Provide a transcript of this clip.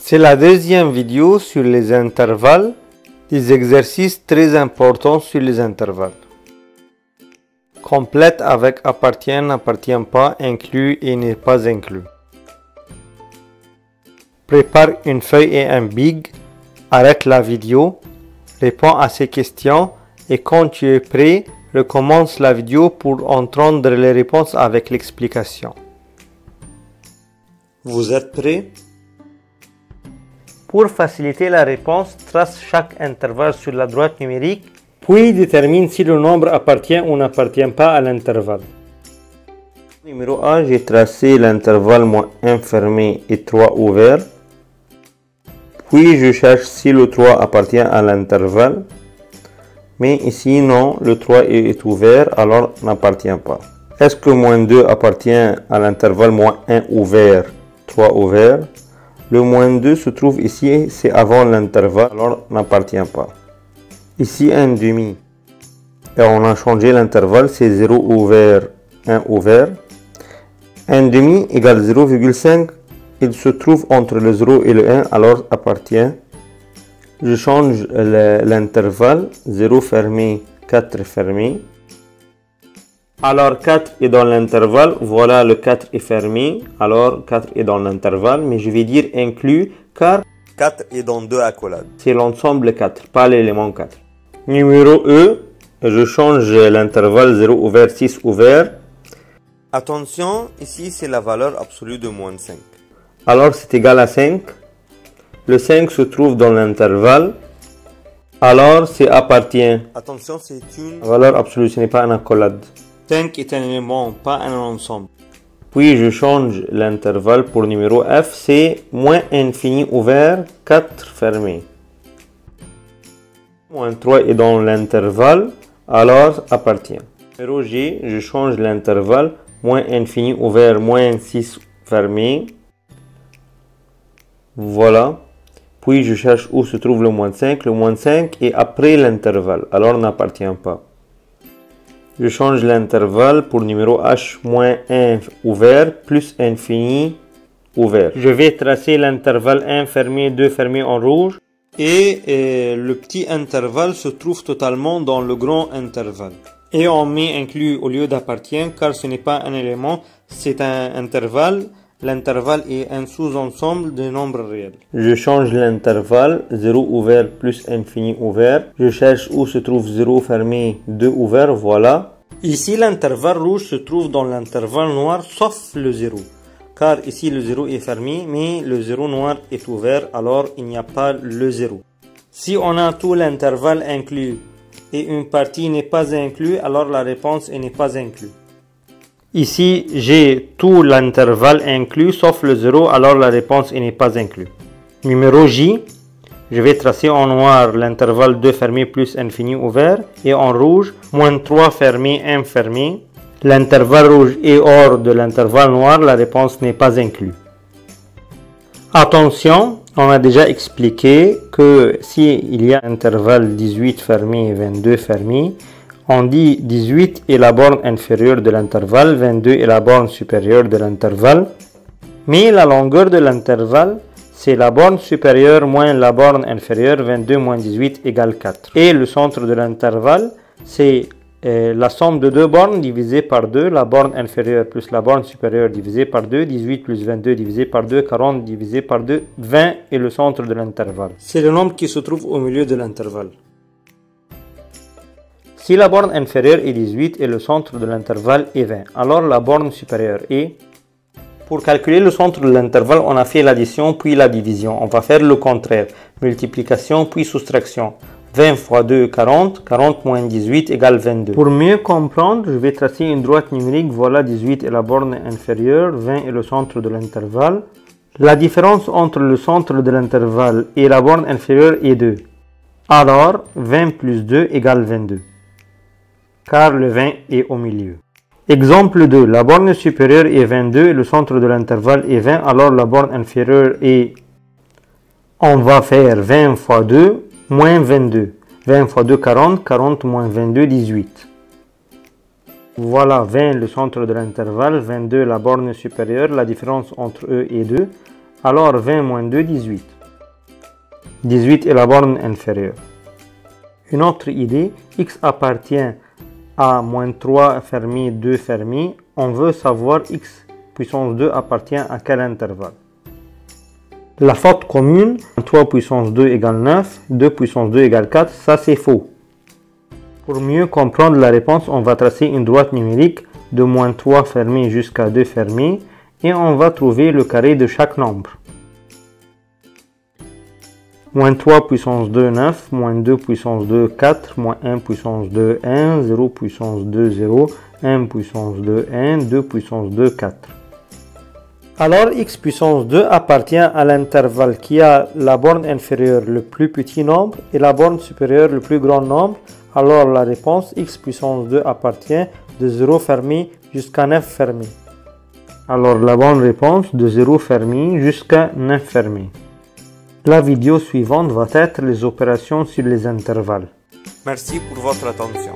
C'est la deuxième vidéo sur les intervalles, des exercices très importants sur les intervalles. Complète avec appartient, n'appartient pas, inclus et n'est pas inclus. Prépare une feuille et un big, arrête la vidéo, réponds à ces questions et quand tu es prêt, recommence la vidéo pour entendre les réponses avec l'explication. Vous êtes prêts? Pour faciliter la réponse, trace chaque intervalle sur la droite numérique, puis détermine si le nombre appartient ou n'appartient pas à l'intervalle. Numéro 1, j'ai tracé l'intervalle -1 fermé et 3 ouvert. Puis je cherche si le 3 appartient à l'intervalle. Mais ici, non, le 3 est ouvert, alors n'appartient pas. Est-ce que -2 appartient à l'intervalle -1 ouvert, 3 ouvert? Le -2 se trouve ici, c'est avant l'intervalle, alors n'appartient pas. Ici, 1 demi. Et on a changé l'intervalle, c'est 0 ouvert, 1 ouvert. 1 demi égale 0,5. Il se trouve entre le 0 et le 1, alors appartient. Je change l'intervalle, 0 fermé, 4 fermé. Alors 4 est dans l'intervalle, voilà le 4 est fermé, alors 4 est dans l'intervalle, mais je vais dire inclus car 4 est dans 2 accolades. C'est l'ensemble 4, pas l'élément 4. Numéro E, je change l'intervalle 0 ouvert, 6 ouvert. Attention, ici c'est la valeur absolue de -5. Alors c'est égal à 5. Le 5 se trouve dans l'intervalle. Alors c'est appartient. Attention, c'est une valeur absolue, ce n'est pas une accolade. 5 est un élément, pas un ensemble. Puis je change l'intervalle pour numéro F, c'est -infini ouvert, 4 fermé. -3 est dans l'intervalle, alors appartient. Numéro G, je change l'intervalle, -infini ouvert, -6 fermé. Voilà. Puis je cherche où se trouve le -5. Le -5 est après l'intervalle, alors n'appartient pas. Je change l'intervalle pour numéro H, -1 ouvert, plus infini ouvert. Je vais tracer l'intervalle 1 fermé, 2 fermé en rouge. Et le petit intervalle se trouve totalement dans le grand intervalle. Et on met inclus au lieu d'appartient car ce n'est pas un élément, c'est un intervalle. L'intervalle est un sous-ensemble de nombres réels. Je change l'intervalle, 0 ouvert plus infini ouvert. Je cherche où se trouve 0 fermé, 2 ouvert, voilà. Ici, l'intervalle rouge se trouve dans l'intervalle noir, sauf le 0. Car ici, le 0 est fermé, mais le 0 noir est ouvert, alors il n'y a pas le 0. Si on a tout l'intervalle inclus et une partie n'est pas inclus, alors la réponse n'est pas inclus. Ici, j'ai tout l'intervalle inclus sauf le 0, alors la réponse n'est pas inclus. Numéro J, je vais tracer en noir l'intervalle 2 fermé plus infini ouvert et en rouge, -3 fermé, 1 fermé. L'intervalle rouge est hors de l'intervalle noir, la réponse n'est pas inclus. Attention, on a déjà expliqué que s'il y a intervalle 18 fermé et 22 fermé, on dit 18 est la borne inférieure de l'intervalle, 22 est la borne supérieure de l'intervalle. Mais la longueur de l'intervalle, c'est la borne supérieure moins la borne inférieure, 22 moins 18 égale 4. Et le centre de l'intervalle, c'est la somme de deux bornes divisée par 2, la borne inférieure plus la borne supérieure divisée par 2, 18 plus 22 divisé par 2, 40 divisé par 2, 20 est le centre de l'intervalle. C'est le nombre qui se trouve au milieu de l'intervalle. Si la borne inférieure est 18 et le centre de l'intervalle est 20, alors la borne supérieure est... Pour calculer le centre de l'intervalle, on a fait l'addition puis la division. On va faire le contraire. Multiplication puis soustraction. 20 fois 2, 40. 40 moins 18 égale 22. Pour mieux comprendre, je vais tracer une droite numérique. Voilà, 18 est la borne inférieure, 20 est le centre de l'intervalle. La différence entre le centre de l'intervalle et la borne inférieure est 2. Alors, 20 plus 2 égale 22. Car le 20 est au milieu. Exemple 2. La borne supérieure est 22 et le centre de l'intervalle est 20. Alors la borne inférieure est... On va faire 20 fois 2 moins 22. 20 fois 2, 40. 40 moins 22, 18. Voilà, 20 le centre de l'intervalle. 22 la borne supérieure. La différence entre eux est 2. Alors 20 moins 2, 18. 18 est la borne inférieure. Une autre idée, x appartient à moins 3 fermé 2 fermé. On veut savoir x puissance 2 appartient à quel intervalle. La faute commune, 3 puissance 2 égale 9, 2 puissance 2 égale 4, ça c'est faux. Pour mieux comprendre la réponse, on va tracer une droite numérique de moins 3 fermé jusqu'à 2 fermé et on va trouver le carré de chaque nombre. Moins 3 puissance 2, 9, moins 2 puissance 2, 4, moins 1 puissance 2, 1, 0 puissance 2, 0, 1 puissance 2, 1, 2 puissance 2, 4. Alors x puissance 2 appartient à l'intervalle qui a la borne inférieure le plus petit nombre et la borne supérieure le plus grand nombre. Alors la réponse x puissance 2 appartient de 0 fermé jusqu'à 9 fermé. Alors la bonne réponse de 0 fermé jusqu'à 9 fermé. La vidéo suivante va être les opérations sur les intervalles. Merci pour votre attention.